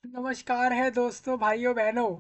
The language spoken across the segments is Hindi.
नमस्कार है दोस्तों, भाइयों बहनों।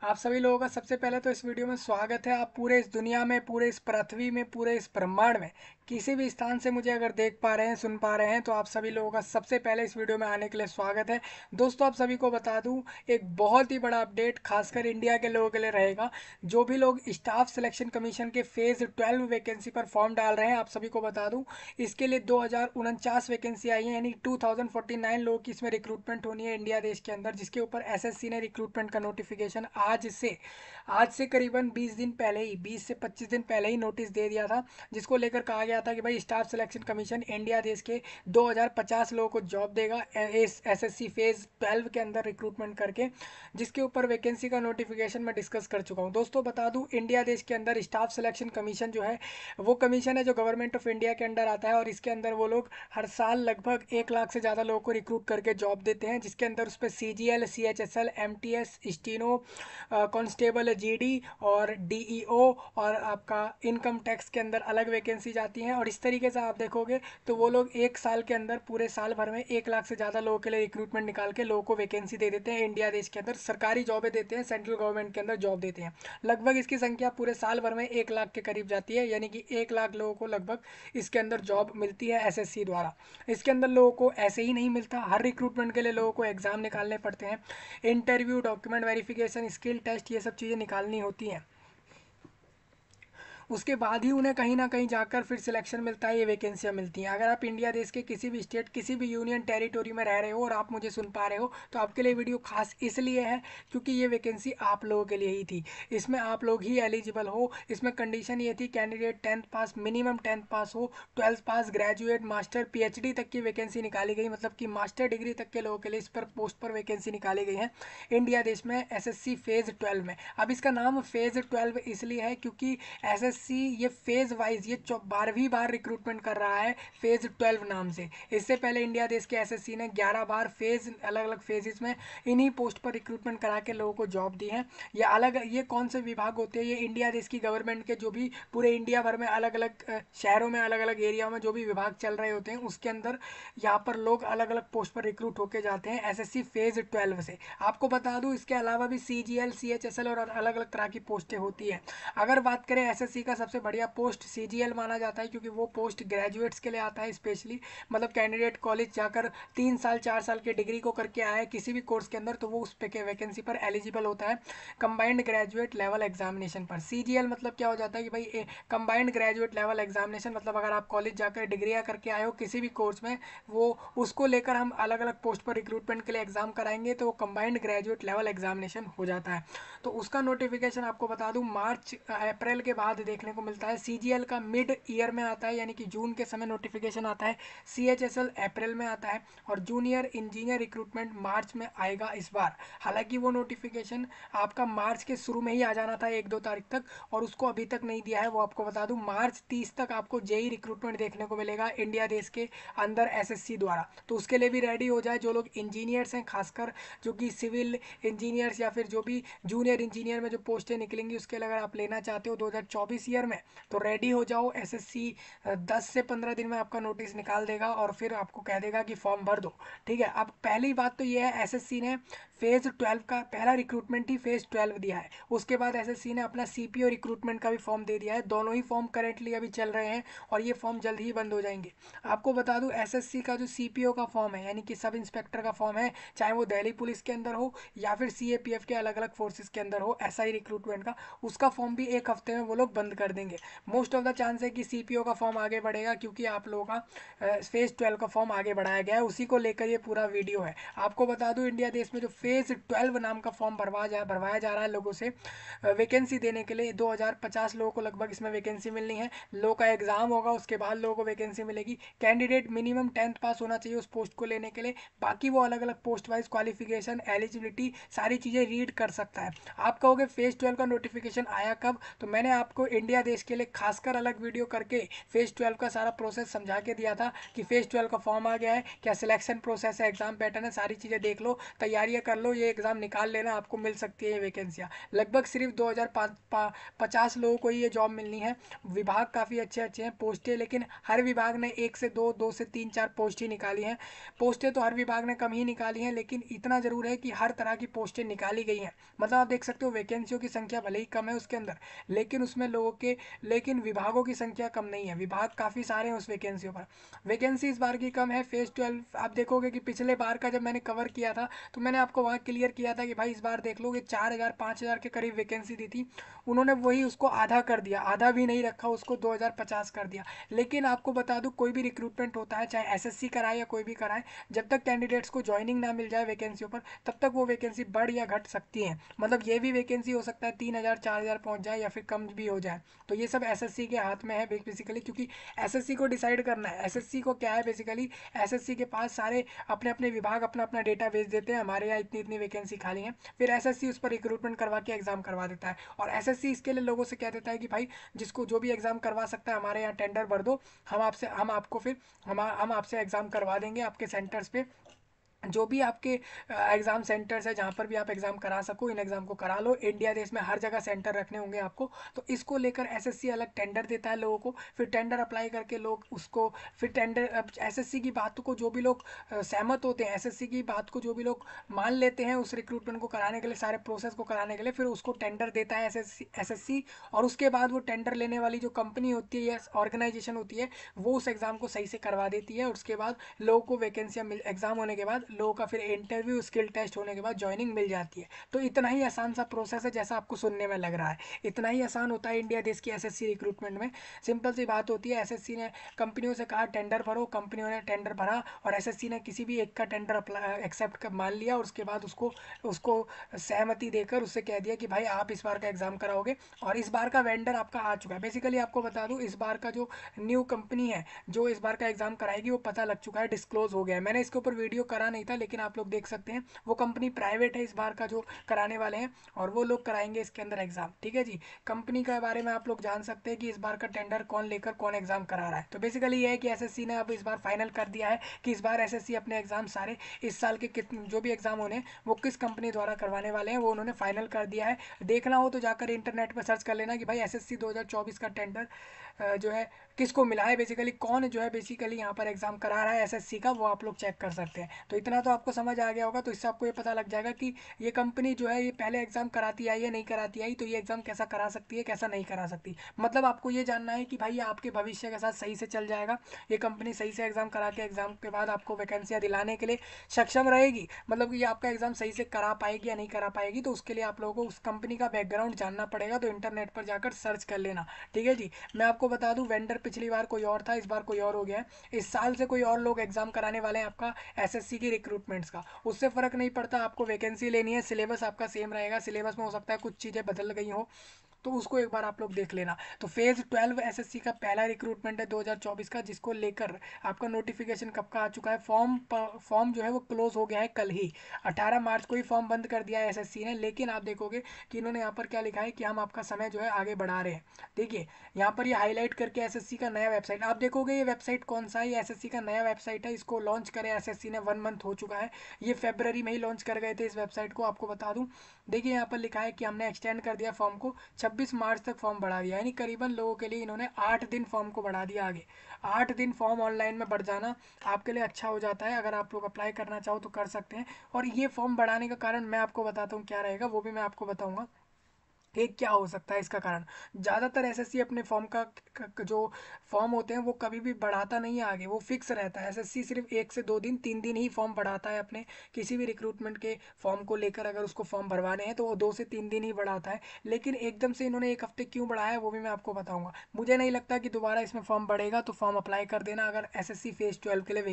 आप सभी लोगों का सबसे पहले तो इस वीडियो में स्वागत है। आप पूरे इस दुनिया में, पूरे इस पृथ्वी में, पूरे इस ब्रह्मांड में किसी भी स्थान से मुझे अगर देख पा रहे हैं, सुन पा रहे हैं, तो आप सभी लोगों का सबसे पहले इस वीडियो में आने के लिए स्वागत है। दोस्तों, आप सभी को बता दूं, एक बहुत ही बड़ा अपडेट खासकर इंडिया के लोगों के लिए रहेगा। जो भी लोग स्टाफ सिलेक्शन कमीशन के फेज 12 वैकेंसी पर फॉर्म डाल रहे हैं, आप सभी को बता दूं, इसके लिए 2049 वैकेंसी आई है, यानी 2049 लोगों की इसमें रिक्रूटमेंट होनी है इंडिया देश के अंदर, जिसके ऊपर एसएससी ने रिक्रूटमेंट का नोटिफिकेशन आज से करीबन 20 दिन पहले ही, 20 से 25 दिन पहले ही नोटिस दे दिया था। जिसको लेकर कहा गया था कि भाई स्टाफ सिलेक्शन कमीशन इंडिया देश के 2050 लोगों को जॉब देगा इस एसएससी फेज 12 के अंदर रिक्रूटमेंट करके, जिसके ऊपर वैकेंसी का नोटिफिकेशन मैं डिस्कस कर चुका हूँ। दोस्तों, बता दूं, इंडिया देश के अंदर स्टाफ सिलेक्शन कमीशन जो है, वो कमीशन है जो गवर्नमेंट ऑफ इंडिया के अंडर आता है, और इसके अंदर वो लोग हर साल लगभग 1 लाख से ज़्यादा लोगों को रिक्रूट करके जॉब देते हैं, जिसके अंदर उस पर CGL, CHSL, MTS, steno, constable, GD और DEO और आपका इनकम टैक्स के अंदर अलग वैकेंसी जाती हैं। और इस तरीके से आप देखोगे तो वो लोग एक साल के अंदर, पूरे साल भर में 1 लाख से ज़्यादा लोगों के लिए रिक्रूटमेंट निकाल के लोगों को वैकेंसी दे देते हैं। इंडिया देश के अंदर सरकारी जॉबें देते हैं, सेंट्रल गवर्नमेंट के अंदर जॉब देते हैं। लगभग इसकी संख्या पूरे साल भर में 1 लाख के करीब जाती है, यानी कि 1 लाख लोगों को लगभग इसके अंदर जॉब मिलती है एसएससी द्वारा। इसके अंदर लोगों को ऐसे ही नहीं मिलता, हर रिक्रूटमेंट के लिए लोगों को एग्जाम निकालने पड़ते हैं। Interview, document verification, skill test, ये सब चीज़ें निकालनी होती हैं। उसके बाद ही उन्हें कहीं ना कहीं जाकर फिर सिलेक्शन मिलता है, ये वैकेंसियाँ मिलती हैं। अगर आप इंडिया देश के किसी भी स्टेट, किसी भी यूनियन टेरिटोरी में रह रहे हो और आप मुझे सुन पा रहे हो, तो आपके लिए वीडियो खास इसलिए है क्योंकि ये वैकेंसी आप लोगों के लिए ही थी। इसमें आप लोग ही एलिजिबल हो। इसमें कंडीशन ये थी, कैंडिडेट 10th पास, मिनिमम 10th पास हो, 12th पास, ग्रेजुएट, मास्टर, PhD तक की वैकेंसी निकाली गई, मतलब कि मास्टर डिग्री तक के लोगों के लिए इस पर पोस्ट पर वैकेंसी निकाली गई है इंडिया देश में एसएससी फेज 12 में। अब इसका नाम फेज 12 इसलिए है क्योंकि एसएससी ये फेज वाइज, ये 12वीं बार रिक्रूटमेंट कर रहा है फेज 12 नाम से। इससे पहले इंडिया देश के एसएससी ने 11 बार फेज, अलग अलग फेजेस में इन्हीं पोस्ट पर रिक्रूटमेंट करा के लोगों को जॉब दी है। ये कौन से विभाग होते हैं, ये इंडिया देश की गवर्नमेंट के जो भी पूरे इंडिया भर में अलग अलग शहरों में, अलग अलग एरिया में जो भी विभाग चल रहे होते हैं, उसके अंदर यहाँ पर लोग अलग अलग पोस्ट पर रिक्रूट होके जाते हैं एसएससी फेज 12 से। आपको बता दूं, इसके अलावा भी CGL, CHSL और अलग अलग तरह की पोस्टें होती है। अगर बात करें एसएससी का, सबसे बढ़िया पोस्ट CGL माना जाता है, क्योंकि वो पोस्ट ग्रेजुएट्स के लिए आता है स्पेशली। मतलब कैंडिडेट कॉलेज जाकर 3 साल 4 साल की डिग्री को करके आया है किसी भी कोर्स के अंदर, तो वो उस पे के वैकेंसी पर एलिजिबल होता है कंबाइंड ग्रेजुएट लेवल एग्जामिनेशन पर। CGL मतलब क्या हो जाता है कि भाई कंबाइंड ग्रेजुएट लेवल एग्जामिनेशन, मतलब अगर आप कॉलेज जाकर डिग्रियाँ करके आए हो किसी भी कोर्स में, वो उसको लेकर हम अलग अलग पोस्ट पर रिक्रूटमेंट के लिए एग्जाम कराएंगे, तो वो कंबाइंड ग्रेजुएट लेवल एग्जामिनेशन हो जाता है। तो उसका नोटिफिकेशन आपको बता दूं, मार्च अप्रैल के बाद देखने को मिलता है। CGL का मिड ईयर में आता है, यानी कि जून के समय नोटिफिकेशन आता है। CHSL अप्रैल में आता है, और जूनियर इंजीनियर रिक्रूटमेंट मार्च में आएगा इस बार। हालांकि वो नोटिफिकेशन आपका मार्च के शुरू में ही आ जाना था, 1-2 तारीख तक, और उसको अभी तक नहीं दिया है। वो आपको बता दूं, मार्च 30 तक आपको जेई रिक्रूटमेंट देखने को मिलेगा इंडिया देश के अंदर एसएससी द्वारा। तो उसके लिए भी रेडी हो जाए जो लोग इंजीनियर्स हैं, खासकर जो कि सिविल इंजीनियर्स या फिर जो भी जूनियर इंजीनियर में जो पोस्टें निकलेंगी उसके लिए अगर आप लेना चाहते हो 2024 ईयर में, तो रेडी हो जाओ। एसएससी 10 से 15 दिन में आपका नोटिस निकाल देगा और फिर आपको कह देगा कि फॉर्म भर दो। ठीक है। अब पहली बात तो ये है, एसएससी ने फेज 12 का पहला रिक्रूटमेंट ही फेज 12 दिया है। उसके बाद एसएससी ने अपना CPO रिक्रूटमेंट का भी फॉर्म दे दिया है। दोनों ही फॉर्म करेंटली अभी चल रहे हैं और ये फॉर्म जल्द ही बंद हो जाएंगे। आपको बता दूं, एसएससी का जो CPO का फॉर्म है, यानी कि सब इंस्पेक्टर का फॉर्म है, चाहे वो दिल्ली पुलिस के अंदर हो या फिर CAPF के अलग अलग फोर्सेस के अंदर हो, SI रिक्रूटमेंट का, उसका फॉर्म भी 1 हफ्ते में वो लोग बंद कर देंगे। मोस्ट ऑफ द चांस है कि CPO का फॉर्म आगे बढ़ेगा, क्योंकि आप लोगों का फेज 12 का फॉर्म आगे बढ़ाया गया है, उसी को लेकर ये पूरा वीडियो है। आपको बता दूं, इंडिया देश में जो फेज 12 नाम का फॉर्म भरवाया जा रहा है लोगों से वैकेंसी देने के लिए, 2050 लोगों को लगभग इसमें वैकेंसी मिलनी है। लोगों का एग्जाम होगा, उसके बाद लोगों को वैकेंसी मिलेगी। कैंडिडेट मिनिमम 10th पास होना चाहिए उस पोस्ट को लेने के लिए। बाकी वो अलग अलग पोस्ट वाइज क्वालिफिकेशन, एलिजिबिलिटी, सारी चीज़ें रीड कर सकता है। आप कहोगे फेज 12 का नोटिफिकेशन आया कब, तो मैंने आपको इंडिया देश के लिए खासकर अलग वीडियो करके फेज़ 12 का सारा प्रोसेस समझा के दिया था कि फेज़ 12 का फॉर्म आ गया है, क्या सिलेक्शन प्रोसेस है, एग्जाम पैटर्न है, सारी चीज़ें देख लो, तैयारियां कर लो, ये एग्जाम निकाल लेना, आपको मिल सकती है ये वैकेंसियाँ। लगभग सिर्फ 2050 लोगों को ही ये जॉब मिलनी है। विभाग काफ़ी अच्छे अच्छे हैं, पोस्टें लेकिन हर विभाग ने एक से दो, दो से तीन चार पोस्ट ही निकाली हैं। पोस्टें तो हर विभाग ने कम ही निकाली हैं, लेकिन इतना ज़रूर है कि हर तरह की पोस्टें निकाली गई हैं। मतलब आप देख सकते हो वैकेंसियों की संख्या भले ही कम है उसके अंदर, लेकिन उसमें लोगों के लेकिन विभागों की संख्या कम नहीं है, विभाग काफ़ी सारे हैं उस वैकेंसियों पर। वैकेंसी इस बार की कम है। फेज़ 12 आप देखोगे कि पिछले बार का जब मैंने कवर किया था तो मैंने आपको वहाँ क्लियर किया था कि भाई इस बार देख लो कि 4000 5000 के करीब वैकेंसी दी थी, उन्होंने वही उसको आधा कर दिया, आधा भी नहीं रखा, उसको 2050 कर दिया। लेकिन आपको बता दूं कोई भी रिक्रूटमेंट होता है, चाहे एसएससी कराए या कोई भी कराए, जब तक कैंडिडेट्स को ज्वाइनिंग ना मिल जाए वैकेंसियों पर, तब तक वो वैकेंसी बढ़ या घट सकती है। मतलब ये भी वैकेंसी हो सकता है 3000 4000 पहुंच जाए या फिर कम भी हो जाए। तो ये सब एसएससी के हाथ में है बेसिकली, क्योंकि एसएससी को डिसाइड करना है। एसएससी को क्या है बेसिकली, एसएससी के पास सारे अपने अपने विभाग अपना अपना डेटा भेज देते हैं, हमारे यहाँ इतनी इतनी वैकेंसी खाली है, फिर एसएससी उस पर रिक्रूटमेंट करवा के एग्जाम करवा देता है। और एसएससी इसके लिए लोगों से कह देता है कि भाई जिसको जो भी एग्जाम करवा सकता है हमारे यहाँ टेंडर भर दो, हम आपको फिर हम आपसे एग्जाम करवा देंगे आपके सेंटर्स पे। जो भी आपके एग्ज़ाम सेंटर्स है जहाँ पर भी आप एग्ज़ाम करा सको, इन एग्ज़ाम को करा लो। इंडिया देश में हर जगह सेंटर रखने होंगे आपको। तो इसको लेकर एसएससी अलग टेंडर देता है लोगों को, फिर टेंडर अप्लाई करके लोग उसको, फिर टेंडर एसएससी की बात को जो भी लोग सहमत होते हैं, एसएससी की बात को जो भी लोग मान लेते हैं उस रिक्रूटमेंट को कराने के लिए, सारे प्रोसेस को कराने के लिए, फिर उसको टेंडर देता है एसएससी। और उसके बाद वो टेंडर लेने वाली जो कंपनी होती है या ऑर्गेनाइजेशन होती है, वो उस एग्ज़ाम को सही से करवा देती है। और उसके बाद लोगों को वैकेंसियाँ मिल, एग्ज़ाम होने के बाद लोगों का फिर इंटरव्यू स्किल टेस्ट होने के बाद ज्वाइनिंग मिल जाती है। तो इतना ही आसान सा प्रोसेस है जैसा आपको सुनने में लग रहा है, इतना ही आसान होता है इंडिया देश की एसएससी रिक्रूटमेंट में। सिंपल सी बात होती है, एसएससी ने कंपनियों से कहा टेंडर भरो, कंपनियों ने टेंडर भरा, और एसएससी ने किसी भी एक का टेंडर एक्सेप्ट कर मान लिया, और उसके बाद उसको उसको सहमति देकर उससे कह दिया कि भाई आप इस बार का एग्ज़ाम कराओगे। और इस बार का वेंडर आपका आ चुका है। बेसिकली आपको बता दूं, इस बार का जो न्यू कंपनी है जो इस बार का एग्ज़ाम कराएगी वो पता लग चुका है, डिस्क्लोज हो गया है। मैंने इसके ऊपर वीडियो करा नहीं था, लेकिन आप लोग देख सकते हैं वो कंपनी प्राइवेट है इस बार का जो कराने वाले हैं, और वो लोग कराएंगे इसके अंदर एग्ज़ाम। ठीक है जी, कंपनी के बारे में आप लोग जान सकते हैं कि इस बार का टेंडर कौन लेकर कौन एग्ज़ाम करा रहा है। तो बेसिकली ये है कि एसएससी ने अब इस बार फाइनल कर दिया है कि इस बार एसएससी अपने एग्ज़ाम सारे इस साल के कितने जो भी एग्ज़ाम होने वो किस कंपनी द्वारा करवाने वाले हैं, वो उन्होंने फाइनल कर दिया है। देखना हो तो जाकर इंटरनेट पर सर्च कर लेना कि भाई एसएससी 2024 का टेंडर जो है किसको मिला है, बेसिकली कौन जो है बेसिकली यहाँ पर एग्ज़ाम करा रहा है एसएससी का, वो आप लोग चेक कर सकते हैं। तो इतना तो आपको समझ आ गया होगा। तो इससे आपको ये पता लग जाएगा कि ये कंपनी जो है ये पहले एग्ज़ाम कराती आई या नहीं कराती आई, तो ये एग्ज़ाम कैसा करा सकती है कैसा नहीं करा सकती। मतलब आपको ये जानना है कि भाई ये आपके भविष्य के साथ सही से चल जाएगा, ये कंपनी सही से एग्ज़ाम करा के एग्ज़ाम के बाद आपको वैकेंसियाँ दिलाने के लिए सक्षम रहेगी, मतलब कि ये आपका एग्ज़ाम सही से करा पाएगी या नहीं करा पाएगी। तो उसके लिए आप लोगों को उस कंपनी का बैकग्राउंड जानना पड़ेगा। तो इंटरनेट पर जाकर सर्च कर लेना। ठीक है जी, मैं आपको बता दूं वेंडर पिछली बार कोई और था, इस बार कोई और हो गया है। इस साल से कोई और लोग एग्जाम कराने वाले हैं आपका एसएससी की रिक्रूटमेंट्स का। उससे फ़र्क नहीं पड़ता, आपको वैकेंसी लेनी है, सिलेबस आपका सेम रहेगा। सिलेबस में हो सकता है कुछ चीज़ें बदल गई हो, तो उसको एक बार आप लोग देख लेना। तो फेज़ 12 एसएससी का पहला रिक्रूटमेंट है 2024 का, जिसको लेकर आपका नोटिफिकेशन कब का आ चुका है। फॉर्म जो है वो क्लोज हो गया है कल ही, 18 मार्च को ही फॉर्म बंद कर दिया है एसएससी ने। लेकिन आप देखोगे कि इन्होंने यहाँ पर क्या लिखा है कि हम आपका समय जो है आगे बढ़ा रहे हैं। देखिए यहाँ पर ये हाईलाइट करके एसएससी का नया वेबसाइट आप देखोगे, ये वेबसाइट कौन सा है, ये एसएससी का नया वेबसाइट है। इसको लॉन्च करे एसएससी ने 1 मंथ हो चुका है, ये फरवरी में ही लॉन्च कर गए थे इस वेबसाइट को, आपको बता दूं। देखिए यहाँ पर लिखा है कि हमने एक्सटेंड कर दिया फॉर्म को, 26 मार्च तक फॉर्म बढ़ा दिया, यानी करीबन लोगों के लिए इन्होंने 8 दिन फॉर्म को बढ़ा दिया आगे। 8 दिन फॉर्म ऑनलाइन में बढ़ जाना आपके लिए अच्छा हो जाता है, अगर आप लोग अप्लाई करना चाहो तो कर सकते हैं। और ये फॉर्म बढ़ाने का कारण मैं आपको बताता हूँ क्या रहेगा, वो भी मैं आपको बताऊँगा कि क्या हो सकता है इसका कारण। ज़्यादातर एसएससी अपने फॉर्म जो फॉर्म होते हैं वो कभी भी बढ़ाता नहीं है आगे, वो फिक्स रहता है। एसएससी सिर्फ 1 से 2 दिन 3 दिन ही फॉर्म बढ़ाता है अपने किसी भी रिक्रूटमेंट के फॉर्म को लेकर, अगर उसको फॉर्म भरवाने हैं तो वो 2 से 3 दिन ही बढ़ाता है। लेकिन एकदम से इन्होंने 1 हफ्ते क्यों बढ़ाया है वो भी मैं आपको बताऊँगा। मुझे नहीं लगता कि दोबारा इसमें फॉर्म बढ़ेगा, तो फॉर्म अप्लाई कर देना अगर एसएससी फेज़ 12 के लिए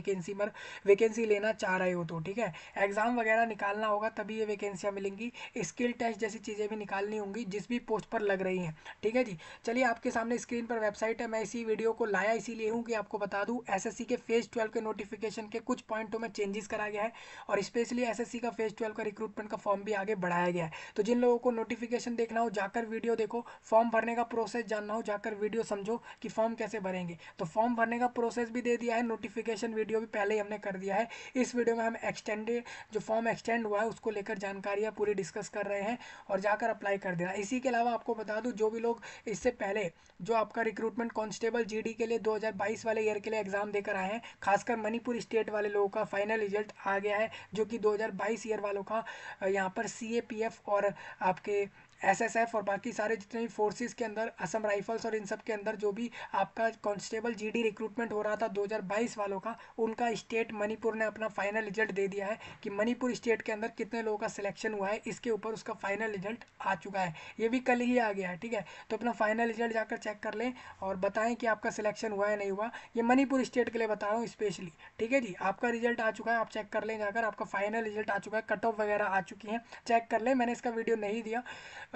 वैकेंसी लेना चाह रहे हो तो। ठीक है, एग्ज़ाम वगैरह निकालना होगा तभी ये वैकेंसियाँ मिलेंगी, स्किल टेस्ट जैसी चीज़ें भी निकालनी होंगी जिस भी पोस्ट पर लग रही हैं। ठीक है जी, चलिए आपके सामने स्क्रीन पर वेबसाइट है। मैं इसी वीडियो को लाया इसीलिए हूँ कि आपको बता दूँ एसएससी के फेज़ 12 के नोटिफिकेशन के कुछ पॉइंटों में चेंजेस करा गया है और स्पेशली एसएससी का फेज़ 12 का रिक्रूटमेंट का फॉर्म भी आगे बढ़ाया गया है। तो जिन लोगों को नोटिफिकेशन देखना हो जाकर वीडियो देखो, फॉर्म भरने का प्रोसेस जानना हो जाकर वीडियो समझो कि फॉर्म कैसे भरेंगे। तो फॉर्म भरने का प्रोसेस भी दे दिया है, नोटिफिकेशन वीडियो भी पहले ही हमने कर दिया है। इस वीडियो में हम एक्सटेंडेड जो फॉर्म एक्सटेंड हुआ है उसको लेकर जानकारियाँ पूरी डिस्कस कर रहे हैं और जाकर अप्लाई कर देना। इसी के अलावा आपको बता दूं जो भी लोग इससे पहले जो आपका रिक्रूटमेंट कांस्टेबल जीडी के लिए 2022 वाले ईयर के लिए एग्जाम देकर आए हैं, खासकर मणिपुर स्टेट वाले लोगों का फाइनल रिजल्ट आ गया है, जो कि 2022 ईयर वालों का यहाँ पर सीएपीएफ और आपके एसएसएफ और बाकी सारे जितने भी फोर्सेस के अंदर असम राइफल्स और इन सब के अंदर जो भी आपका कांस्टेबल जीडी रिक्रूटमेंट हो रहा था 2022 वालों का, उनका स्टेट मणिपुर ने अपना फाइनल रिजल्ट दे दिया है कि मणिपुर स्टेट के अंदर कितने लोगों का सिलेक्शन हुआ है। इसके ऊपर उसका फाइनल रिजल्ट आ चुका है, ये भी कल ही आ गया है। ठीक है, तो अपना फाइनल रिजल्ट जाकर चेक कर लें और बताएं कि आपका सिलेक्शन हुआ है नहीं हुआ। ये मणिपुर स्टेट के लिए बता रहा हूँ स्पेशली। ठीक है जी, आपका रिजल्ट आ चुका है, आप चेक कर लें जाकर, आपका फाइनल रिजल्ट आ चुका है, कट ऑफ वगैरह आ चुकी है, चेक कर लें। मैंने इसका वीडियो नहीं दिया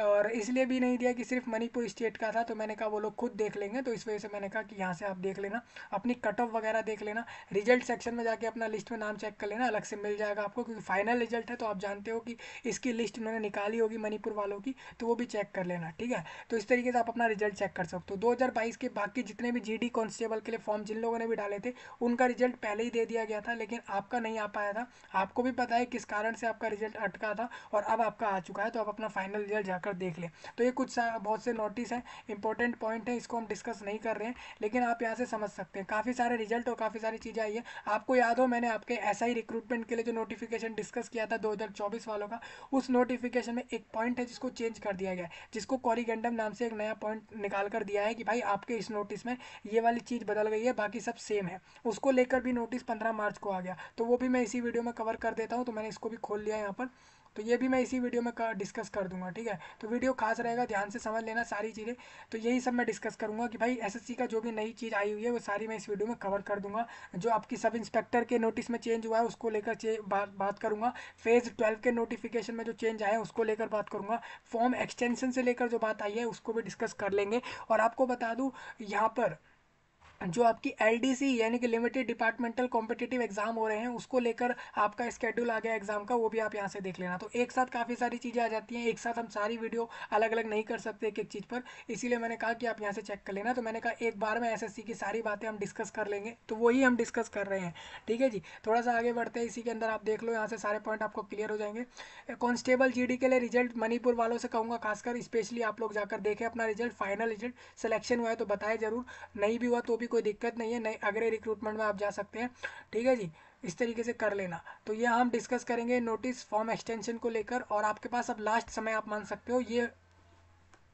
और इसलिए भी नहीं दिया कि सिर्फ मणिपुर स्टेट का था, तो मैंने कहा वो लोग खुद देख लेंगे, तो इस वजह से मैंने कहा कि यहाँ से आप देख लेना, अपनी कट ऑफ वगैरह देख लेना, रिजल्ट सेक्शन में जाके अपना लिस्ट में नाम चेक कर लेना, अलग से मिल जाएगा आपको, क्योंकि फाइनल रिजल्ट है तो आप जानते हो कि इसकी लिस्ट उन्होंने निकाली होगी मणिपुर वालों की, तो वो भी चेक कर लेना। ठीक है, तो इस तरीके से आप अपना रिजल्ट चेक कर सकते हो। 2022 के बाकी जितने भी जीडी कांस्टेबल के लिए फॉर्म जिन लोगों ने भी डाले थे उनका रिजल्ट पहले ही दे दिया गया था, लेकिन आपका नहीं आ पाया था। आपको भी पता है किस कारण से आपका रिजल्ट अटका था और अब आपका आ चुका है, तो आप अपना फाइनल रिजल्ट जाकर देख लें। तो ये कुछ बहुत से नोटिस हैं, इंपॉर्टेंट पॉइंट है, इसको हम डिस्कस नहीं कर रहे हैं, लेकिन आप यहाँ से समझ सकते हैं काफ़ी सारे रिजल्ट और काफ़ी सारी चीज़ें आई है। आपको याद हो मैंने आपके एसआई रिक्रूटमेंट के लिए जो नोटिफिकेशन डिस्कस किया था 2024 वालों का, उस नोटिफिकेशन में एक पॉइंट है जिसको चेंज कर दिया गया है, जिसको कॉरिगेंडम नाम से एक नया पॉइंट निकाल कर दिया है कि भाई आपके इस नोटिस में ये वाली चीज़ बदल गई है, बाकी सब सेम है। उसको लेकर भी नोटिस 15 मार्च को आ गया, तो वो भी मैं इसी वीडियो में कवर कर देता हूँ। तो मैंने इसको भी खोल लिया यहाँ पर, तो ये भी मैं इसी वीडियो में डिस्कस कर दूंगा। ठीक है, तो वीडियो खास रहेगा, ध्यान से समझ लेना सारी चीज़ें। तो यही सब मैं डिस्कस करूंगा कि भाई एसएससी का जो भी नई चीज़ आई हुई है वो सारी मैं इस वीडियो में कवर कर दूंगा। जो आपकी सब इंस्पेक्टर के नोटिस में चेंज हुआ है उसको लेकर बात करूंगा, फेज़ 12 के नोटिफिकेशन में जो चेंज आए हैं उसको लेकर बात करूंगा, फॉर्म एक्सटेंशन से लेकर जो बात आई है उसको भी डिस्कस कर लेंगे। और आपको बता दूँ यहाँ पर जो आपकी एलडीसी यानी कि लिमिटेड डिपार्टमेंटल कॉम्पिटिटिव एग्जाम हो रहे हैं उसको लेकर आपका स्केड्यूल आ गया एग्जाम का, वो भी आप यहाँ से देख लेना। तो एक साथ काफ़ी सारी चीज़ें आ जाती हैं, एक साथ हम सारी वीडियो अलग अलग नहीं कर सकते एक एक चीज़ पर, इसीलिए मैंने कहा कि आप यहाँ से चेक कर लेना। तो मैंने कहा एक बार में एसएससी की सारी बातें हम डिस्कस कर लेंगे, तो वही हम डिस्कस कर रहे हैं। ठीक है जी, थोड़ा सा आगे बढ़ते हैं, इसी के अंदर आप देख लो, यहाँ से सारे पॉइंट आपको क्लियर हो जाएंगे। कांस्टेबल जीडी के लिए रिजल्ट मणिपुर वालों से कहूँगा खासकर स्पेशली आप लोग जाकर देखें अपना रिजल्ट, फाइनल रिजल्ट, सिलेक्शन हुआ है तो बताएं जरूर, नहीं भी हुआ तो भी कोई दिक्कत नहीं है, नए अगले रिक्रूटमेंट में आप जा सकते हैं। ठीक है जी, इस तरीके से कर लेना। तो ये हम डिस्कस करेंगे नोटिस फॉर्म एक्सटेंशन को लेकर, और आपके पास अब लास्ट समय आप मान सकते हो, ये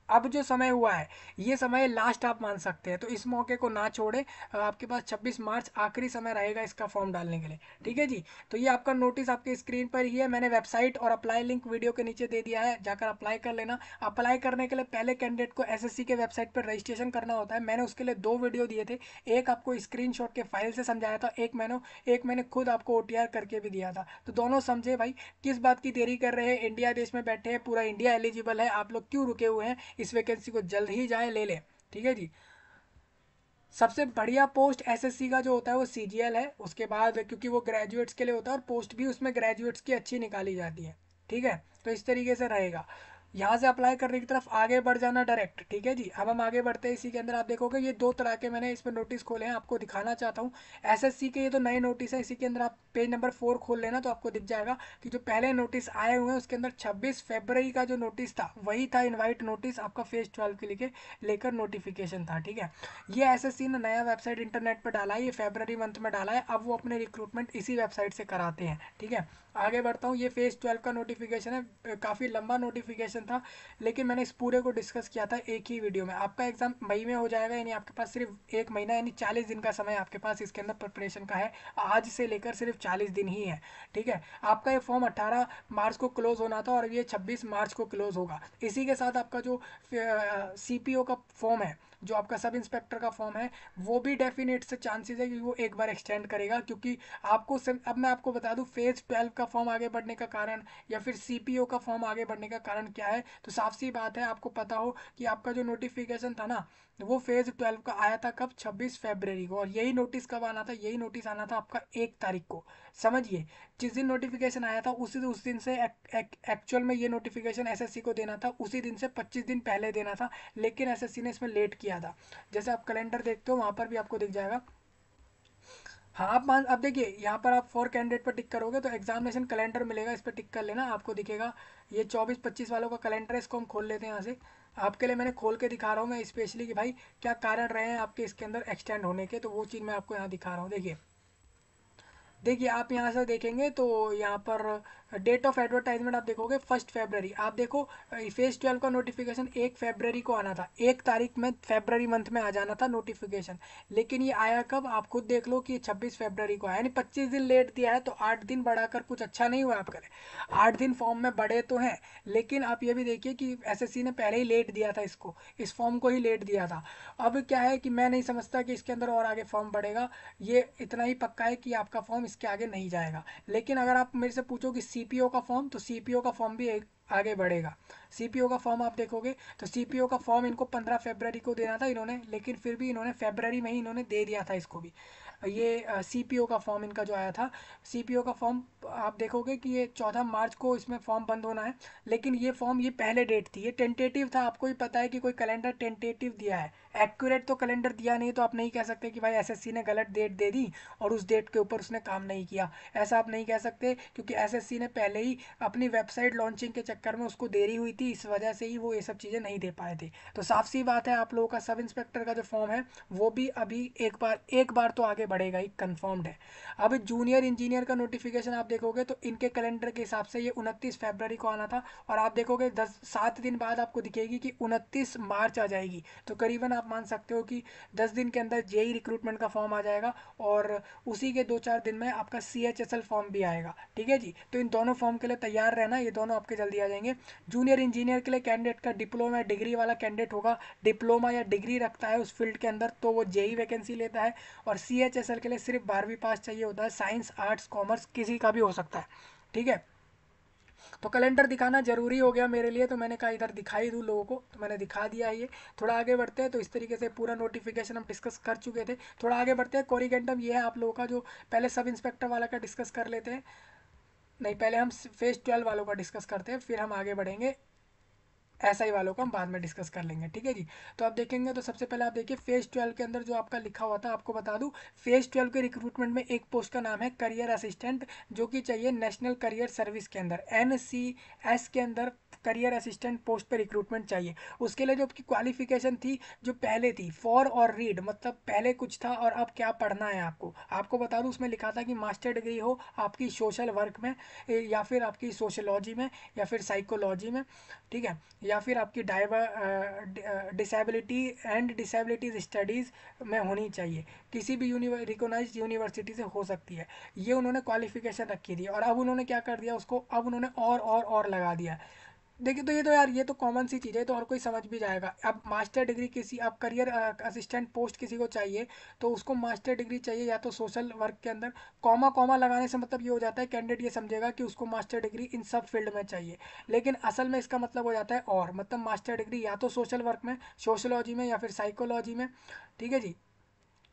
अब जो समय हुआ है ये समय लास्ट आप मान सकते हैं, तो इस मौके को ना छोड़े। आपके पास 26 मार्च आखिरी समय रहेगा इसका फॉर्म डालने के लिए। ठीक है जी, तो ये आपका नोटिस आपके स्क्रीन पर ही है, मैंने वेबसाइट और अप्लाई लिंक वीडियो के नीचे दे दिया है, जाकर अप्लाई कर लेना। अप्लाई करने के लिए पहले कैंडिडेट को एसएससी के वेबसाइट पर रजिस्ट्रेशन करना होता है, मैंने उसके लिए 2 वीडियो दिए थे, एक आपको स्क्रीनशॉट के फाइल से समझाया था, एक मैंने खुद आपको ओटीआर करके भी दिया था। तो दोनों समझे भाई, किस बात की देरी कर रहे हैं, इंडिया देश में बैठे हैं, पूरा इंडिया एलिजिबल है, आप लोग क्यों रुके हुए हैं, इस वैकेंसी को जल्द ही जाए ले लें। ठीक है जी, सबसे बढ़िया पोस्ट एसएससी का जो होता है वो सीजीएल है, उसके बाद क्योंकि वो ग्रेजुएट्स के लिए होता है और पोस्ट भी उसमें ग्रेजुएट्स की अच्छी निकाली जाती है। ठीक है, तो इस तरीके से रहेगा, यहाँ से अप्लाई करने की तरफ आगे बढ़ जाना डायरेक्ट। ठीक है जी, अब हम आगे बढ़ते हैं। इसी के अंदर आप देखोगे ये 2 तरह के मैंने इसमें नोटिस खोले हैं, आपको दिखाना चाहता हूँ। एसएससी के ये तो नए नोटिस है, इसी के अंदर आप पेज नंबर 4 खोल लेना तो आपको दिख जाएगा कि जो पहले नोटिस आए हुए हैं उसके अंदर 26 फरवरी का जो नोटिस था वही था इन्वाइट नोटिस, आपका फेज 12 के लिए लेकर नोटिफिकेशन था। ठीक है, ये एसएससी ने नया वेबसाइट इंटरनेट पर डाला है, ये फरवरी मंथ में डाला है, अब वो अपने रिक्रूटमेंट इसी वेबसाइट से कराते हैं। ठीक है, आगे बढ़ता हूँ। ये फेज 12 का नोटिफिकेशन है, काफ़ी लंबा नोटिफिकेशन था, लेकिन मैंने इस पूरे को डिस्कस किया था एक ही वीडियो में। आपका एग्जाम मई में हो जाएगा, यानी आपके पास सिर्फ 1 महीना यानी 40 दिन का समय आपके पास इसके अंदर प्रिपरेशन का है, आज से लेकर सिर्फ 40 दिन ही है। ठीक है, आपका ये फॉर्म 18 मार्च को क्लोज होना था और ये 26 मार्च को क्लोज होगा। इसी के साथ आपका जो सीपीओ का फॉर्म है जो आपका सब इंस्पेक्टर का फॉर्म है वो भी डेफिनेट से चांसेस है कि वो एक बार एक्सटेंड करेगा, क्योंकि आपको अब मैं आपको बता दूं फेज 12 का फॉर्म आगे बढ़ने का कारण या फिर सीपीओ का फॉर्म आगे बढ़ने का कारण क्या है। तो साफ सी बात है, आपको पता हो कि आपका जो नोटिफिकेशन था ना वो फेज 12 का आया था कब, 26 फरवरी को, और यही नोटिस कब आना था, यही नोटिस आना था आपका 1 तारीख को। समझिए, जिस दिन नोटिफिकेशन आया था उस दिन से एक्चुअल में ये नोटिफिकेशन एसएससी को देना था उसी दिन से 25 दिन पहले देना था, लेकिन एसएससी ने इसमें लेट किया था। जैसे आप कैलेंडर देखते हो वहाँ पर भी आपको दिख जाएगा। हाँ आप मान, अब देखिए यहाँ पर आप फॉर कैंडिडेट पर टिक करोगे तो एग्जामिनेशन कैलेंडर मिलेगा, इस पर टिक कर लेना, आपको दिखेगा ये 24-25 वालों का कैलेंडर है। इसको हम खोल लेते हैं यहाँ से, आपके लिए मैंने खोल के दिखा रहा हूँ मैं स्पेशली कि भाई क्या कारण रहे हैं आपके इसके अंदर एक्सटेंड होने के, तो वो चीज़ मैं आपको यहाँ दिखा रहा हूँ। देखिए देखिए आप यहाँ से देखेंगे तो यहाँ पर डेट ऑफ एडवर्टाइजमेंट आप देखोगे 1 फरवरी। आप देखो फेज 12 का नोटिफिकेशन 1 फरवरी को आना था, 1 तारीख में फरवरी मंथ में आ जाना था नोटिफिकेशन, लेकिन ये आया कब, आप खुद देख लो कि 26 फरवरी को आया, यानी 25 दिन लेट दिया है। तो 8 दिन बढ़ाकर कुछ अच्छा नहीं हुआ आपका, 8 दिन फॉर्म में बढ़े तो हैं, लेकिन आप ये भी देखिए कि एसएससी ने पहले ही लेट दिया था इसको, इस फॉर्म को ही लेट दिया था। अब क्या है कि मैं नहीं समझता कि इसके अंदर और आगे फॉर्म बढ़ेगा, ये इतना ही पक्का है कि आपका फॉर्म इसके आगे नहीं जाएगा। लेकिन अगर आप मेरे से पूछो कि सीपीओ का फॉर्म, तो सीपीओ का फॉर्म भी एक आगे बढ़ेगा। सीपीओ का फॉर्म आप देखोगे तो सीपीओ का फॉर्म इनको 15 फरवरी को देना था इन्होंने, लेकिन फिर भी इन्होंने फरवरी में ही इन्होंने दे दिया था इसको भी। ये सीपीओ का फॉर्म इनका जो आया था, सीपीओ का फॉर्म आप देखोगे कि ये 14 मार्च को इसमें फॉर्म बंद होना है, लेकिन ये फॉर्म ये पहले डेट थी, ये टेंटेटिव था। आपको ही पता है कि कोई कैलेंडर टेंटेटिव दिया है, एक्यूरेट तो कैलेंडर दिया नहीं, तो आप नहीं कह सकते कि भाई एसएससी ने गलत डेट दे दी और उस डेट के ऊपर उसने काम नहीं किया। ऐसा आप नहीं कह सकते, क्योंकि एसएससी ने पहले ही अपनी वेबसाइट लॉन्चिंग के चक्कर में उसको देरी हुई थी, इस वजह से ही वो ये सब चीज़ें नहीं दे पाए थे। तो साफ सी बात है, आप लोगों का सब इंस्पेक्टर का जो फॉर्म है वो भी अभी एक बार तो आगे बढ़ेगा ही, कन्फर्म्ड है। अब जूनियर इंजीनियर का नोटिफिकेशन आप देखोगे तो इनके कैलेंडर के हिसाब से ये 29 फरवरी को आना था, और आप देखोगे 7 दिन बाद आपको दिखेगी कि 29 मार्च आ जाएगी। तो करीबन आप मान सकते हो कि 10 दिन के अंदर जेई रिक्रूटमेंट का फॉर्म आ जाएगा, और उसी के 2-4 दिन में आपका सीएचएसएल फॉर्म भी आएगा। ठीक है जी, तो इन दोनों फॉर्म के लिए तैयार रहना, ये दोनों आपके जल्दी आ जाएंगे। जूनियर इंजीनियर के लिए कैंडिडेट का डिप्लोमा या डिग्री वाला कैंडिडेट होगा, डिप्लोमा या डिग्री रखता है उस फील्ड के अंदर, तो वो जेई वैकेंसी लेता है। और सीएचएसएल के लिए सिर्फ 12वीं पास चाहिए होता है, साइंस आर्ट्स कॉमर्स किसी का भी हो सकता है। ठीक है, तो कैलेंडर दिखाना जरूरी हो गया मेरे लिए, तो मैंने कहा इधर दिखाई दूँ लोगों को, तो मैंने दिखा दिया है ये। थोड़ा आगे बढ़ते हैं, तो इस तरीके से पूरा नोटिफिकेशन हम डिस्कस कर चुके थे। थोड़ा आगे बढ़ते हैं, कोरिगेंटम ये है आप लोगों का, जो पहले सब इंस्पेक्टर वाला का डिस्कस कर लेते हैं। नहीं, पहले हम फेज 12 वालों का डिस्कस करते हैं, फिर हम आगे बढ़ेंगे, एसआई वालों को हम बाद में डिस्कस कर लेंगे। ठीक है जी, तो आप देखेंगे तो सबसे पहले आप देखिए फेज 12 के अंदर जो आपका लिखा हुआ था, आपको बता दूं फेज 12 के रिक्रूटमेंट में एक पोस्ट का नाम है करियर असिस्टेंट, जो कि चाहिए नेशनल करियर सर्विस के अंदर, एनसीएस के अंदर करियर असिस्टेंट पोस्ट पे रिक्रूटमेंट चाहिए। उसके लिए जो आपकी क्वालिफिकेशन थी, जो पहले थी फॉर और रीड, मतलब पहले कुछ था और अब क्या पढ़ना है आपको, आपको बता दूं उसमें लिखा था कि मास्टर डिग्री हो आपकी सोशल वर्क में, या फिर आपकी सोशोलॉजी में, या फिर साइकोलॉजी में। ठीक है, या फिर आपकी डिसेबिलिटी एंड डिसेबिलिटीज स्टडीज़ में होनी चाहिए, किसी भी रिकोगनाइज यूनिवर्सिटी से हो सकती है। ये उन्होंने क्वालिफिकेशन रखी थी, और अब उन्होंने क्या कर दिया उसको, अब उन्होंने और लगा दिया। देखिए तो ये तो यार ये तो कॉमन सी चीज़ है, तो हर कोई समझ भी जाएगा। अब मास्टर डिग्री किसी, अब करियर असिस्टेंट पोस्ट किसी को चाहिए, तो उसको मास्टर डिग्री चाहिए या तो सोशल वर्क के अंदर, कॉमा कॉमा लगाने से मतलब ये हो जाता है कैंडिडेट ये समझेगा कि उसको मास्टर डिग्री इन सब फील्ड में चाहिए, लेकिन असल में इसका मतलब हो जाता है और, मतलब मास्टर डिग्री या तो सोशल वर्क में, सोशोलॉजी में, या फिर साइकोलॉजी में। ठीक है जी,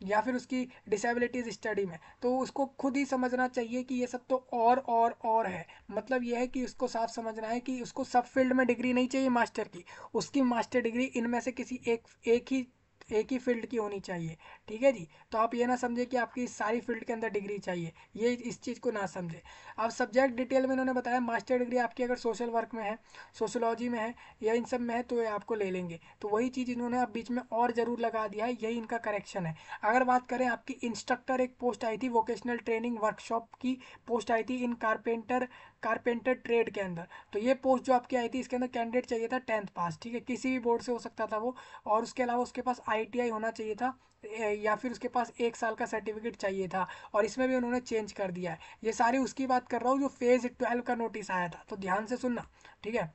या फिर उसकी डिसेबिलिटीज स्टडी में। तो उसको खुद ही समझना चाहिए कि ये सब तो और है, मतलब ये है कि उसको साफ समझना है कि उसको सब फील्ड में डिग्री नहीं चाहिए मास्टर की, उसकी मास्टर डिग्री इनमें से किसी एक ही फील्ड की होनी चाहिए। ठीक है जी, तो आप ये ना समझे कि आपकी सारी फील्ड के अंदर डिग्री चाहिए, ये इस चीज़ को ना समझे। अब सब्जेक्ट डिटेल में इन्होंने बताया मास्टर डिग्री आपकी अगर सोशल वर्क में है, सोशोलॉजी में है, या इन सब में है, तो ये आपको ले लेंगे। तो वही चीज़ इन्होंने अब बीच में और ज़रूर लगा दिया है, यही इनका करेक्शन है। अगर बात करें आपकी इंस्ट्रक्टर, एक पोस्ट आई थी वोकेशनल ट्रेनिंग वर्कशॉप की पोस्ट आई थी इन कारपेंटर ट्रेड के अंदर, तो ये पोस्ट जो आपकी आई थी इसके अंदर कैंडिडेट चाहिए था 10th पास। ठीक है, किसी भी बोर्ड से हो सकता था वो, और उसके अलावा उसके पास आईटीआई होना चाहिए था, या फिर उसके पास 1 साल का सर्टिफिकेट चाहिए था, और इसमें भी उन्होंने चेंज कर दिया है। ये सारी उसकी बात कर रहा हूँ जो फेज 12 का नोटिस आया था, तो ध्यान से सुनना। ठीक है,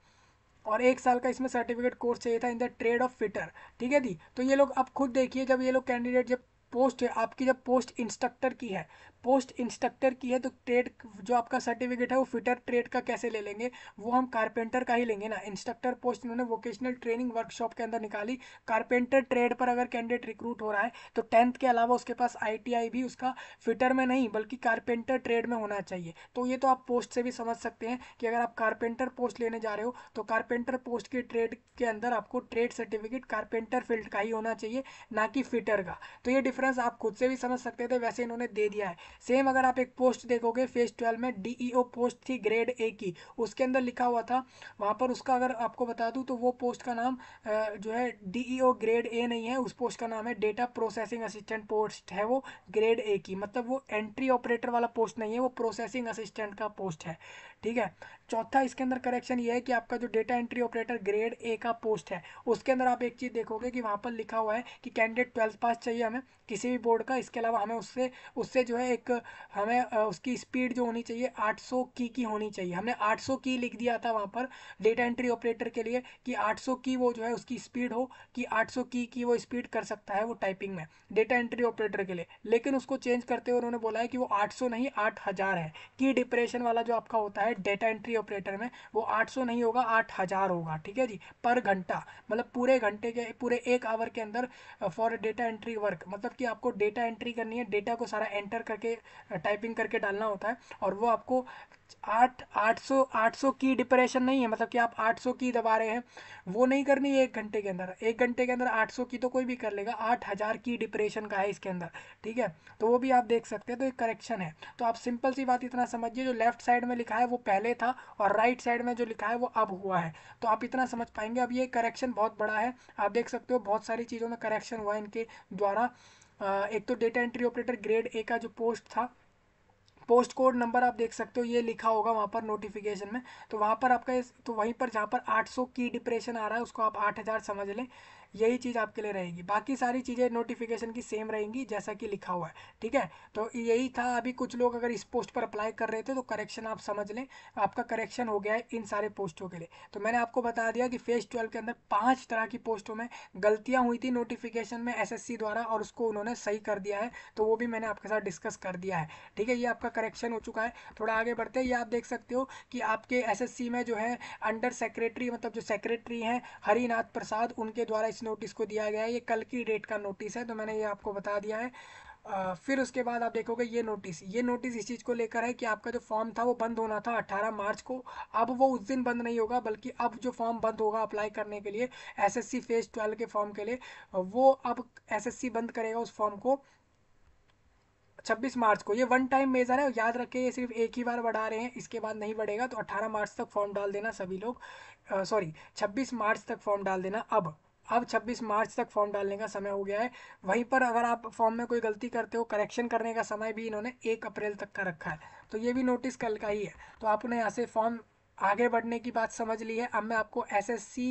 और 1 साल का इसमें सर्टिफिकेट कोर्स चाहिए था in the trade off fitter. ठीक है जी। तो ये लोग अब खुद देखिए, जब ये लोग कैंडिडेट जब पोस्ट है आपकी, जब पोस्ट इंस्ट्रक्टर की है, पोस्ट इंस्ट्रक्टर की है, तो ट्रेड जो आपका सर्टिफिकेट है वो फिटर ट्रेड का कैसे ले लेंगे, वो हम कारपेंटर का ही लेंगे ना। इंस्ट्रक्टर पोस्ट इन्होंने वोकेशनल ट्रेनिंग वर्कशॉप के अंदर निकाली। कारपेंटर ट्रेड पर अगर कैंडिडेट रिक्रूट हो रहा है तो 10th के अलावा उसके पास ITI भी उसका फिटर में नहीं बल्कि कारपेंटर ट्रेड में होना चाहिए। तो ये तो आप पोस्ट से भी समझ सकते हैं कि अगर आप कारपेंटर पोस्ट लेने जा रहे हो तो कारपेंटर पोस्ट की ट्रेड के अंदर आपको ट्रेड सर्टिफिकेट कारपेंटर फील्ड का ही होना चाहिए, ना कि फिटर का। तो ये डिफरेंस आप खुद से भी समझ सकते थे, वैसे इन्होंने दे दिया है। सेम अगर आप एक पोस्ट देखोगे फेज 12 में DEO पोस्ट थी ग्रेड A की, उसके अंदर लिखा हुआ था वहाँ पर, उसका अगर आपको बता दूँ तो वो पोस्ट का नाम जो है DEO ग्रेड A नहीं है, उस पोस्ट का नाम है डेटा प्रोसेसिंग असिस्टेंट पोस्ट है वो ग्रेड A की। मतलब वो एंट्री ऑपरेटर वाला पोस्ट नहीं है, वो प्रोसेसिंग असिस्टेंट का पोस्ट है। ठीक है। चौथा इसके अंदर करेक्शन ये है कि आपका जो data entry operator grade A का पोस्ट है उसके अंदर आप एक चीज़ देखोगे कि वहाँ पर लिखा हुआ है कि कैंडिडेट 12th पास चाहिए हमें किसी भी बोर्ड का। इसके अलावा हमें उससे उससे जो है एक हमें उसकी स्पीड जो होनी चाहिए 800 की होनी चाहिए। हमने 800 की लिख दिया था वहाँ पर डेटा एंट्री ऑपरेटर के लिए कि 800 की वो जो है उसकी स्पीड हो, कि 800 की वो स्पीड कर सकता है वो टाइपिंग में डेटा एंट्री ऑपरेटर के लिए। लेकिन उसको चेंज करते हुए उन्होंने बोला है कि वो 800 नहीं 8000 है। की डिप्रेशन वाला जो आपका होता है डेटा एंट्री ऑपरेटर में वो 800 नहीं होगा 8000 होगा। ठीक है जी। पर घंटा, मतलब पूरे घंटे के पूरे 1 आवर के अंदर फॉर डेटा एंट्री वर्क, मतलब कि आपको डेटा एंट्री करनी है, डेटा को सारा एंटर करके टाइपिंग करके डालना होता है। और वो आपको 800 की डिप्रेशन नहीं है, मतलब कि आप 800 की दबा रहे हैं, वो नहीं करनी है 1 घंटे के अंदर। 1 घंटे के अंदर 800 की तो कोई भी कर लेगा, 8000 की डिप्रेशन का है इसके अंदर। ठीक है। तो वो भी आप देख सकते हैं, तो एक करेक्शन है। तो आप सिंपल सी बात इतना समझिए, जो लेफ्ट साइड में लिखा है वो पहले था और राइट साइड में जो लिखा है वो अब हुआ है। तो आप इतना समझ पाएंगे। अब ये करेक्शन बहुत बड़ा है, आप देख सकते हो बहुत सारी चीज़ों में करेक्शन हुआ है इनके द्वारा। एक तो data entry operator grade A का जो पोस्ट था, पोस्ट कोड नंबर आप देख सकते हो ये लिखा होगा वहाँ पर नोटिफिकेशन में। तो वहाँ पर आपका तो वहीं पर जहाँ पर 800 की डिप्रेशन आ रहा है उसको आप 8000 समझ लें। यही चीज़ आपके लिए रहेगी, बाकी सारी चीज़ें नोटिफिकेशन की सेम रहेंगी जैसा कि लिखा हुआ है। ठीक है। तो यही था। अभी कुछ लोग अगर इस पोस्ट पर अप्लाई कर रहे थे तो करेक्शन आप समझ लें, आपका करेक्शन हो गया है इन सारे पोस्टों के लिए। तो मैंने आपको बता दिया कि फेज 12 के अंदर 5 तरह की पोस्टों में गलतियाँ हुई थी नोटिफिकेशन में SSC द्वारा, और उसको उन्होंने सही कर दिया है। तो वो भी मैंने आपके साथ डिस्कस कर दिया है। ठीक है। ये आपका करेक्शन हो चुका है। थोड़ा आगे बढ़ते हैं। ये आप देख सकते हो कि आपके SSC में जो है अंडर सेक्रेटरी, मतलब जो सेक्रेटरी हैं हरिनाथ प्रसाद, उनके द्वारा इस नोटिस को दिया गया है। ये कल की डेट का नोटिस है, तो मैंने ये आपको बता दिया है। फिर उसके बाद आप देखोगे ये नोटिस इस चीज़ को लेकर है कि आपका जो फॉर्म था वो बंद होना था 18 मार्च को। अब वो उस दिन बंद नहीं होगा, बल्कि अब जो फॉर्म बंद होगा अप्लाई करने के लिए SSC फेज 12 के फॉर्म के लिए, वो अब SSC बंद करेगा उस फॉर्म को 26 मार्च को। ये वन टाइम मेजर है, याद रखिए, ये सिर्फ एक ही बार बढ़ा रहे हैं, इसके बाद नहीं बढ़ेगा। तो 18 मार्च तक फॉर्म डाल देना सभी लोग, सॉरी 26 मार्च तक फॉर्म डाल देना। अब 26 मार्च तक फॉर्म डालने का समय हो गया है। वहीं पर अगर आप फॉर्म में कोई गलती करते हो, करेक्शन करने का समय भी इन्होंने 1 अप्रैल तक का रखा है। तो ये भी नोटिस कल का ही है। तो आपने यहाँ से फॉर्म आगे बढ़ने की बात समझ ली है। अब मैं आपको SSC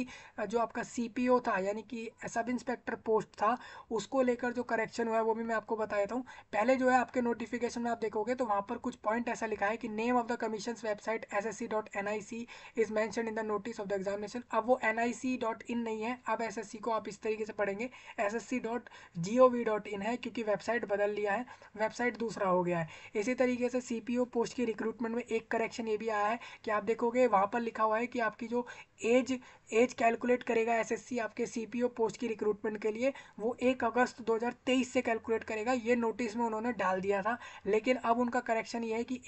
जो आपका CPO था, यानी कि सब इंस्पेक्टर पोस्ट था, उसको लेकर जो करेक्शन हुआ है वो भी मैं आपको बता देता हूँ। पहले जो है आपके नोटिफिकेशन में आप देखोगे तो वहाँ पर कुछ पॉइंट ऐसा लिखा है कि name of the commission website SSC.nic is mention in the notice of the examination. अब वो nic.in नहीं है, अब SSC को आप इस तरीके से पढ़ेंगे SSC.gov.in है, क्योंकि वेबसाइट बदल लिया है, वेबसाइट दूसरा हो गया है। इसी तरीके से CPO पोस्ट की रिक्रूटमेंट में एक करेक्शन ये भी आया है कि आप देखोगे वहाँ पर लिखा हुआ है कि आपकी जो एज एज कैलकुलेट करेगा SSC आपके CPO पोस्ट की रिक्रूटमेंट के लिए, वो 1 अगस्त 2023 से कैलकुलेट करेगा। ये नोटिस में उन्होंने डाल दिया था, लेकिन अब उनका करेक्शन ये है कि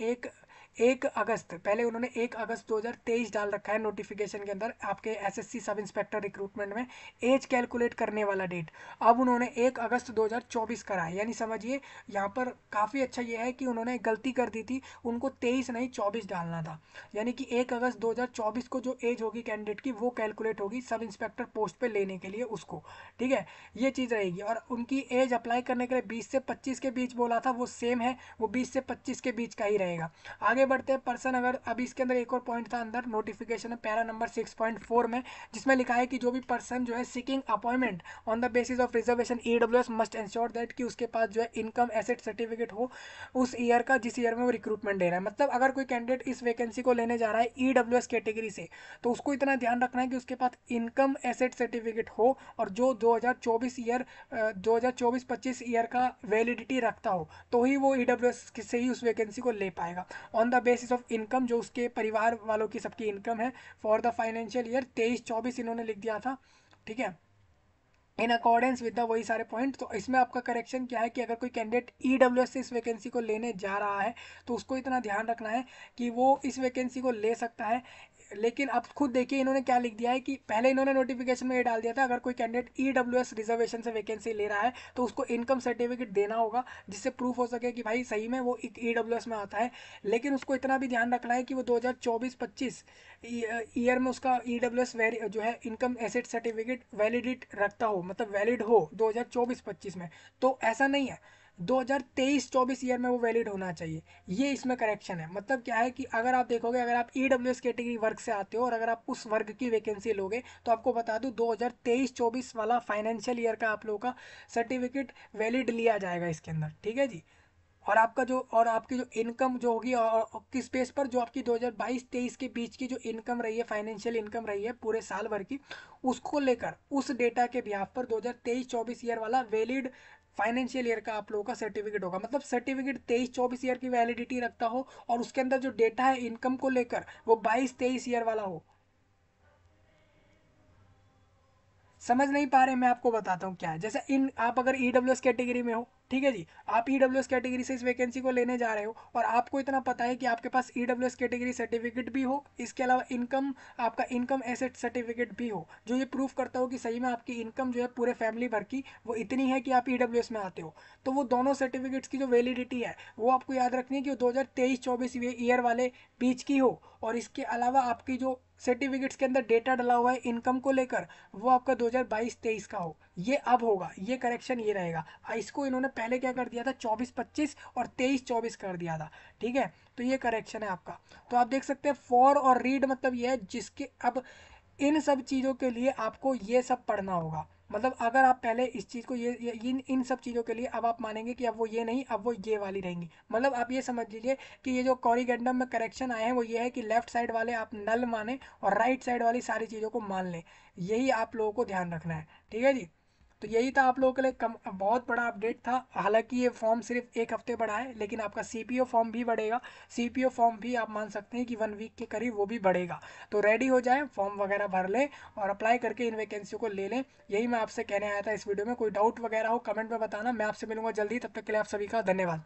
1 अगस्त, पहले उन्होंने 1 अगस्त 2023 डाल रखा है नोटिफिकेशन के अंदर आपके SSC सब इंस्पेक्टर रिक्रूटमेंट में एज कैलकुलेट करने वाला डेट। अब उन्होंने 1 अगस्त 2024 करा है, यानी समझिए यहाँ पर काफ़ी अच्छा ये है कि उन्होंने गलती कर दी थी, उनको 23 नहीं 24 डालना था। यानी कि 1 अगस्त 2024 को जो एज होगी कैंडिडेट की वो कैलकुलेट होगी सब इंस्पेक्टर पोस्ट पे लेने के लिए उसको। ठीक है। ये चीज़ रहेगी। और उनकी एज अप्लाई करने के लिए 20 से 25 के बीच बोला था, वो सेम है, वो 20 से 25 के बीच का ही रहेगा। आगे आगे बढ़ते हैं। पर्सन अगर अभी इसके अंदर एक और पॉइंट था अंदर नोटिफिकेशन में पैरा नंबर 6.4 में, जिसमें लिखा है कि जो भी पर्सन जो है seeking appointment on the basis of reservation EWS must ensure that कि उसके पास जो है इनकम एसेट सर्टिफिकेट हो उस ईयर का जिस ईयर में वो रिक्रूटमेंट दे रहा है। मतलब अगर कोई कैंडिडेट इस वैकेंसी को लेने जा रहा है ईडब्ल्यूएस कैटेगरी से, तो उसको इतना ध्यान रखना है कि उसके पास इनकम एसेट सर्टिफिकेट हो और जो 2024 ईयर 2024-25 ईयर का वैलिडिटी रखता हो, तो ही वो ईडब्ल्यूएस से ही उस वैकेंसी को ले पाएगा। On the basis of income, जो उसके परिवार वालों की सबकी इनकम है फॉर द फाइनेंशियल ईयर 23-24 इन्होंने लिख दिया था, ठीक है, इन अकॉर्डेंस विद द वही सारे पॉइंट। तो इसमें आपका करेक्शन क्या है कि अगर कोई कैंडिडेट ईडब्ल्यूएस से इस वैकेंसी को लेने जा रहा है तो उसको इतना ध्यान रखना है कि वो इस वैकेंसी को ले सकता है। लेकिन आप खुद देखिए इन्होंने क्या लिख दिया है कि पहले इन्होंने नोटिफिकेशन में ये डाल दिया था अगर कोई कैंडिडेट ईडब्ल्यूएस रिजर्वेशन से वैकेंसी ले रहा है तो उसको इनकम सर्टिफिकेट देना होगा, जिससे प्रूफ हो सके कि भाई सही में वो ईडब्ल्यूएस में आता है। लेकिन उसको इतना भी ध्यान रखना है कि वो 2024-25 ईयर में उसका ईडब्ल्यूएस जो है इनकम एसेट सर्टिफिकेट वैलिडिट रखता हो, मतलब वैलिड हो 2024-25 में। तो ऐसा नहीं है, 2023-24 ईयर में वो वैलिड होना चाहिए। ये इसमें करेक्शन है। मतलब क्या है कि अगर आप देखोगे, अगर आप ईडब्ल्यूएस कैटेगरी वर्ग से आते हो और अगर आप उस वर्ग की वैकेंसी लोगे तो आपको बता दूं 2023-24 वाला फाइनेंशियल ईयर का आप लोगों का सर्टिफिकेट वैलिड लिया जाएगा इसके अंदर, ठीक है जी। और आपका जो और आपकी जो इनकम जो होगी और किस बेस पर, जो आपकी 2022-23 के बीच की जो इनकम रही है, फाइनेंशियल इनकम रही है पूरे साल भर की, उसको लेकर उस डेटा के बिहाफ पर 2023-24 ईयर वाला वैलिड फाइनेंशियल ईयर का आप लोगों का सर्टिफिकेट होगा। मतलब सर्टिफिकेट 23-24 ईयर की वैलिडिटी रखता हो और उसके अंदर जो डेटा है इनकम को लेकर वो 22-23 ईयर वाला हो। समझ नहीं पा रहे, मैं आपको बताता हूँ क्या है। जैसे इन आप अगर ईडब्ल्यूएस कैटेगरी में हो, ठीक है जी, आप ईडब्ल्यूएस कैटेगरी से इस वैकेंसी को लेने जा रहे हो और आपको इतना पता है कि आपके पास ईडब्ल्यूएस कैटेगरी सर्टिफिकेट भी हो, इसके अलावा इनकम आपका इनकम एसेट सर्टिफिकेट भी हो जो ये प्रूफ करता हो कि सही में आपकी इनकम जो है पूरे फैमिली भर की वो इतनी है कि आप ईडब्ल्यूएस में आते हो। तो वो दोनों सर्टिफिकेट्स की जो वैलिडिटी है वो आपको याद रखनी है कि वो 2023-24 ईयर वाले बीच की हो, और इसके अलावा आपकी जो सर्टिफिकेट्स के अंदर डेटा डला हुआ है इनकम को लेकर वो आपका 2022-23 का हो। ये अब होगा, ये करेक्शन ये रहेगा। इसको इन्होंने पहले क्या कर दिया था 24-25 और 23-24 कर दिया था, ठीक है। तो ये करेक्शन है आपका। तो आप देख सकते हैं फॉर और रीड मतलब ये है जिसके अब इन सब चीज़ों के लिए आपको ये सब पढ़ना होगा। मतलब अगर आप पहले इस चीज़ को ये इन सब चीज़ों के लिए अब आप मानेंगे कि अब वो ये नहीं, अब वो ये वाली रहेंगी। मतलब आप ये समझ लीजिए कि ये जो कॉरिगेंडम में करेक्शन आए हैं वो ये है कि लेफ्ट साइड वाले आप नल माने और राइट साइड वाली सारी चीज़ों को मान लें। यही आप लोगों को ध्यान रखना है, ठीक है जी। तो यही था आप लोगों के लिए बहुत बड़ा अपडेट था। हालांकि ये फॉर्म सिर्फ एक हफ्ते बढ़ा है, लेकिन आपका सीपीओ फॉर्म भी बढ़ेगा। सीपीओ फॉर्म भी आप मान सकते हैं कि 1 वीक के करीब वो भी बढ़ेगा। तो रेडी हो जाए, फॉर्म वगैरह भर लें और अप्लाई करके इन वैकेंसी को ले लें। यही मैं आपसे कहने आया था इस वीडियो में। कोई डाउट वगैरह हो कमेंट में बताना। मैं आपसे मिलूंगा जल्दी, तब तक के लिए आप सभी का धन्यवाद।